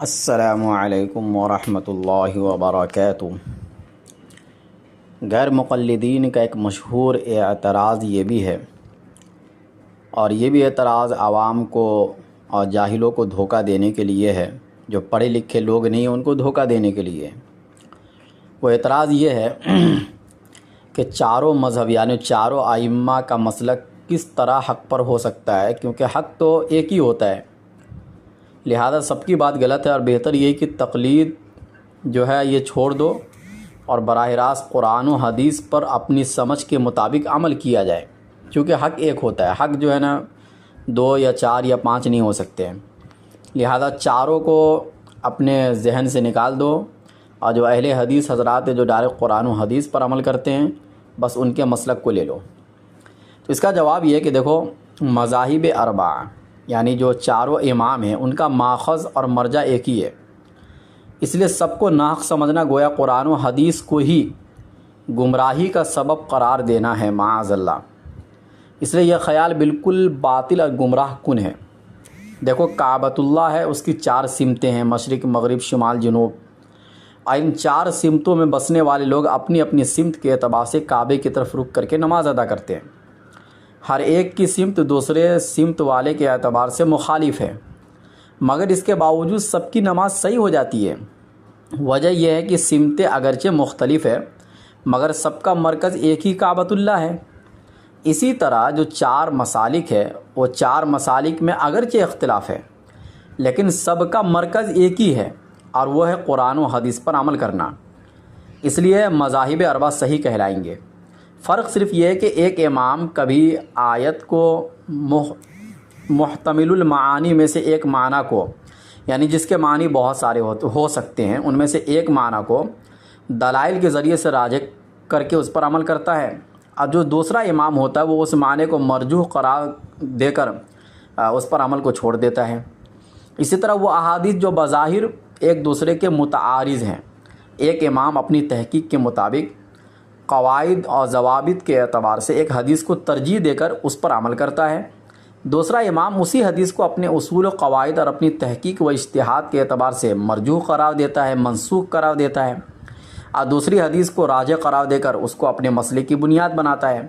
السلام علیکم ورحمۃ اللہ وبرکاتہ۔ غیر مقلدین کا ایک مشہور اعتراض یہ بھی ہے، اور یہ بھی اعتراض عوام کو اور جاہلوں کو دھوکہ دینے کے لیے ہے، جو پڑھے لکھے لوگ نہیں ہیں ان کو دھوکہ دینے کے لیے۔ وہ اعتراض یہ ہے کہ چاروں مذہب یعنی چاروں ائمہ کا مسلک کس طرح حق پر ہو سکتا ہے، کیونکہ حق تو ایک ہی ہوتا ہے، لہذا سب کی بات غلط ہے، اور بہتر یہ کہ تقلید جو ہے یہ چھوڑ دو اور براہ راست قرآن و حدیث پر اپنی سمجھ کے مطابق عمل کیا جائے، کیونکہ حق ایک ہوتا ہے۔ حق جو ہے نا 2 یا 4 یا 5 نہیں ہو سکتے ہیں، لہذا چاروں کو اپنے ذہن سے نکال دو، اور جو اہل حدیث حضرات جو ڈائریکٹ قرآن و حدیث پر عمل کرتے ہیں بس ان کے مسلک کو لے لو۔ تو اس کا جواب یہ ہے کہ دیکھو، مذاہب اربعہ یعنی جو چاروں امام ہیں ان کا ماخذ اور مرجع ایک ہی ہے، اس لیے سب کو ناحق سمجھنا گویا قرآن و حدیث کو ہی گمراہی کا سبب قرار دینا ہے، معاذ اللہ۔ اس لیے یہ خیال بالکل باطل اور گمراہ کن ہے۔ دیکھو، کعبۃ اللہ ہے، اس کی 4 سمتیں ہیں، مشرق مغرب شمال جنوب، اور ان 4 سمتوں میں بسنے والے لوگ اپنی اپنی سمت کے اعتبار سے کعبے کی طرف رخ کر کے نماز ادا کرتے ہیں۔ ہر ایک کی سمت دوسرے سمت والے کے اعتبار سے مخالف ہے، مگر اس کے باوجود سب کی نماز صحیح ہو جاتی ہے۔ وجہ یہ ہے کہ سمتیں اگرچہ مختلف ہے مگر سب کا مرکز ایک ہی کعبۃ اللہ ہے۔ اسی طرح جو 4 مسالک ہے، وہ 4 مسالک میں اگرچہ اختلاف ہے لیکن سب کا مرکز ایک ہی ہے، اور وہ ہے قرآن و حدیث پر عمل کرنا۔ اس لیے مذاہب اربعہ صحیح کہلائیں گے۔ فرق صرف یہ ہے کہ ایک امام کبھی آیت کو محتمل المعانی میں سے ایک معنی کو، یعنی جس کے معنی بہت سارے ہو سکتے ہیں، ان میں سے ایک معنی کو دلائل کے ذریعے سے راجح کر کے اس پر عمل کرتا ہے، اور جو دوسرا امام ہوتا ہے وہ اس معنی کو مرجوح قرار دے کر اس پر عمل کو چھوڑ دیتا ہے۔ اسی طرح وہ احادیث جو بظاہر ایک دوسرے کے متعارض ہیں، ایک امام اپنی تحقیق کے مطابق قواعد اور ضوابط کے اعتبار سے ایک حدیث کو ترجیح دے کر اس پر عمل کرتا ہے، دوسرا امام اسی حدیث کو اپنے اصول و قواعد اور اپنی تحقیق و اجتہاد کے اعتبار سے مرجوح قرار دیتا ہے، منسوخ قرار دیتا ہے، اور دوسری حدیث کو راجح قرار دے کر اس کو اپنے مسئلے کی بنیاد بناتا ہے۔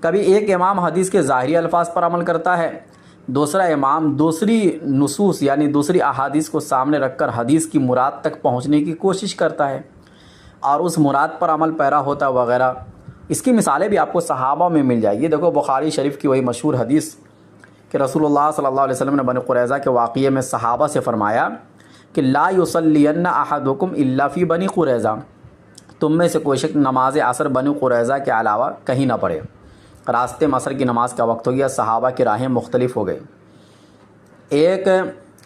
کبھی ایک امام حدیث کے ظاہری الفاظ پر عمل کرتا ہے، دوسرا امام دوسری نصوص یعنی دوسری احادیث کو سامنے رکھ کر حدیث کی مراد تک پہنچنے کی کوشش کرتا ہے اور اس مراد پر عمل پیرا ہوتا ہے وغیرہ۔ اس کی مثالیں بھی آپ کو صحابہ میں مل جائے گی۔ دیکھو، بخاری شریف کی وہی مشہور حدیث کہ رسول اللہ صلی اللہ علیہ وسلم نے بنی قریظہ کے واقعے میں صحابہ سے فرمایا کہ لا یصلین احدکم الا فی بنی قریظہ، تم میں سے کوئی شخص نماز عصر بنی قریظہ کے علاوہ کہیں نہ پڑھے۔ راستے میں عصر کی نماز کا وقت ہو گیا، صحابہ کی راہیں مختلف ہو گئی۔ ایک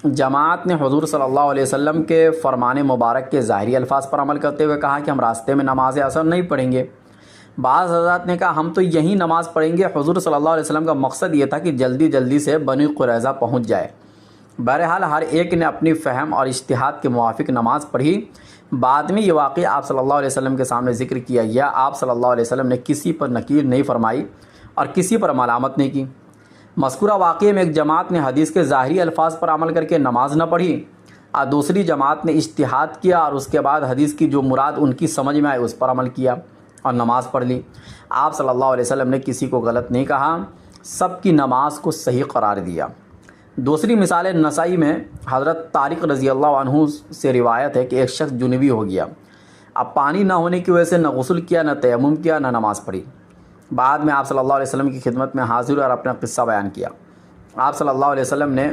جماعت نے حضور صلی اللہ علیہ وسلم کے فرمان مبارک کے ظاہری الفاظ پر عمل کرتے ہوئے کہا کہ ہم راستے میں نماز عصر نہیں پڑھیں گے۔ بعض حضرات نے کہا ہم تو یہیں نماز پڑھیں گے۔ حضور صلی اللہ علیہ وسلم کا مقصد یہ تھا کہ جلدی جلدی سے بنی قریظہ پہنچ جائے۔ بہرحال ہر ایک نے اپنی فہم اور اجتہاد کے موافق نماز پڑھی۔ بعد میں یہ واقعہ آپ صلی اللہ علیہ وسلم کے سامنے ذکر کیا گیا۔ آپ صلی اللہ علیہ وسلم نے کسی پر نکیر نہیں فرمائی اور کسی پر ملامت نہیں کی۔ مذکورہ واقعے میں ایک جماعت نے حدیث کے ظاہری الفاظ پر عمل کر کے نماز نہ پڑھی، اور دوسری جماعت نے اجتہاد کیا اور اس کے بعد حدیث کی جو مراد ان کی سمجھ میں آئی اس پر عمل کیا اور نماز پڑھ لی۔ آپ صلی اللہ علیہ وسلم نے کسی کو غلط نہیں کہا، سب کی نماز کو صحیح قرار دیا۔ دوسری مثال نسائی میں حضرت طارق رضی اللہ عنہ سے روایت ہے کہ ایک شخص جنوبی ہو گیا، اب پانی نہ ہونے کی وجہ سے نہ غسل کیا، نہ تیمم کیا، نہ نماز پڑھی۔ بعد میں آپ صلی اللہ علیہ وسلم کی خدمت میں حاضر اور اپنا قصہ بیان کیا۔ آپ صلی اللہ علیہ وسلم نے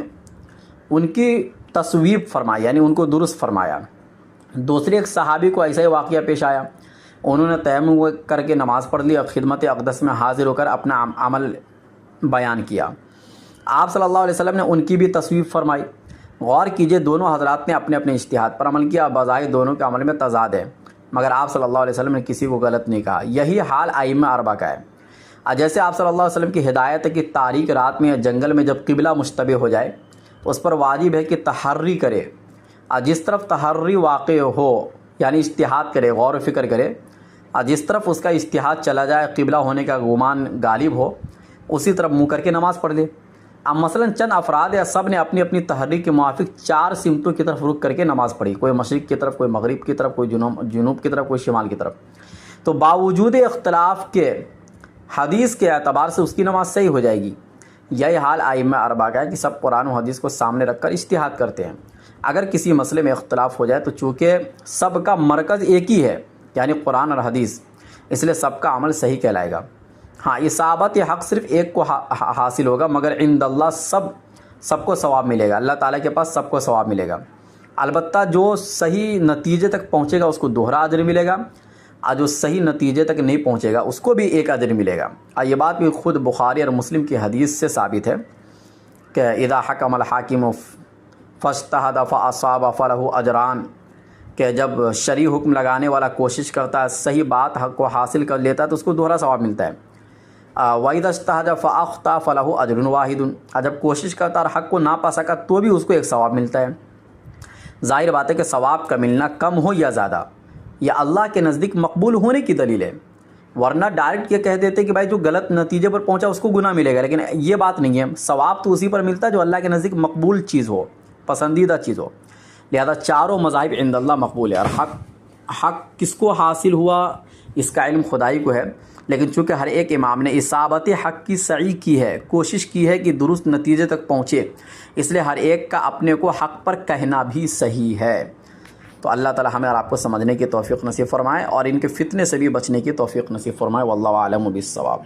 ان کی تصویب فرمائی، یعنی ان کو درست فرمایا۔ دوسرے ایک صحابی کو ایسا ہی واقعہ پیش آیا، انہوں نے تیمم کر کے نماز پڑھ لی اور خدمت اقدس میں حاضر ہو کر اپنا عمل بیان کیا۔ آپ صلی اللہ علیہ وسلم نے ان کی بھی تصویب فرمائی۔ غور کیجئے، دونوں حضرات نے اپنے اپنے اجتہاد پر عمل کیا، بظاہر دونوں کے عمل میں تضاد ہے، مگر آپ صلی اللہ علیہ وسلم نے کسی کو غلط نہیں کہا۔ یہی حال ائمہ اربعہ کا ہے۔ جیسے آپ صلی اللہ علیہ وسلم کی ہدایت ہے کہ تاریک رات میں یا جنگل میں جب قبلہ مشتبہ ہو جائے تو اس پر واجب ہے کہ تحری کرے، اور جس طرف تحری واقع ہو یعنی اجتہاد کرے، غور و فکر کرے، اور جس طرف اس کا اجتہاد چلا جائے قبلہ ہونے کا گمان غالب ہو، اسی طرف منہ کر کے نماز پڑھ لے۔ اب مثلا چند افراد یا سب نے اپنی اپنی تحریک کے موافق 4 سمتوں کی طرف رخ کر کے نماز پڑھی، کوئی مشرق کی طرف، کوئی مغرب کی طرف، کوئی جنوب کی طرف، کوئی شمال کی طرف، تو باوجود اختلاف کے حدیث کے اعتبار سے اس کی نماز صحیح ہو جائے گی۔ یہی حال ائمہ اربعہ کا ہے کہ سب قرآن و حدیث کو سامنے رکھ کر اجتہاد کرتے ہیں۔ اگر کسی مسئلے میں اختلاف ہو جائے تو چونکہ سب کا مرکز ایک ہی ہے یعنی قرآن اور حدیث، اس لیے سب کا عمل صحیح کہلائے گا۔ ہاں، اصابت حق صرف ایک کو حاصل ہوگا، مگر عند اللہ سب کو ثواب ملے گا، اللہ تعالیٰ کے پاس سب کو ثواب ملے گا۔ البتہ جو صحیح نتیجے تک پہنچے گا اس کو دوہرا اجر ملے گا، اور جو صحیح نتیجے تک نہیں پہنچے گا اس کو بھی ایک اجر ملے گا۔ اور یہ بات بھی خود بخاری اور مسلم کی حدیث سے ثابت ہے کہ اذا حکم الحاکم فاجتہد فاصاب فلہ اجران، کہ جب شرعی حکم لگانے والا کوشش کرتا ہے، صحیح بات حق کو حاصل کر لیتا ہے تو اس کو دوہرا ثواب ملتا ہے۔ وَإِذَا اجْتَهَدَ فَأَخْطَأَ فَلَهُ أَجْرٌ وَاحِدٌ، اور جب کوشش کرتا اور حق کو نہ پا سکا تو بھی اس کو ایک ثواب ملتا ہے۔ ظاہر بات ہے کہ ثواب کا ملنا کم ہو یا زیادہ یہ اللہ کے نزدیک مقبول ہونے کی دلیل ہے، ورنہ ڈائریکٹ یہ کہہ دیتے کہ بھائی جو غلط نتیجے پر پہنچا اس کو گناہ ملے گا، لیکن یہ بات نہیں ہے۔ ثواب تو اسی پر ملتا ہے جو اللہ کے نزدیک مقبول چیز ہو، پسندیدہ چیز ہو۔ لہذا چاروں مذاہب عند اللہ مقبول ہے، اور حق کس کو حاصل ہوا اس کا علم خدائی کو ہے، لیکن چونکہ ہر ایک امام نے اصابت حق کی سعی کی ہے، کوشش کی ہے کہ درست نتیجے تک پہنچے، اس لیے ہر ایک کا اپنے کو حق پر کہنا بھی صحیح ہے۔ تو اللہ تعالی ہمیں اور آپ کو سمجھنے کی توفیق نصیب فرمائے اور ان کے فتنے سے بھی بچنے کی توفیق نصیب فرمائے۔ واللہ اعلم بالصواب۔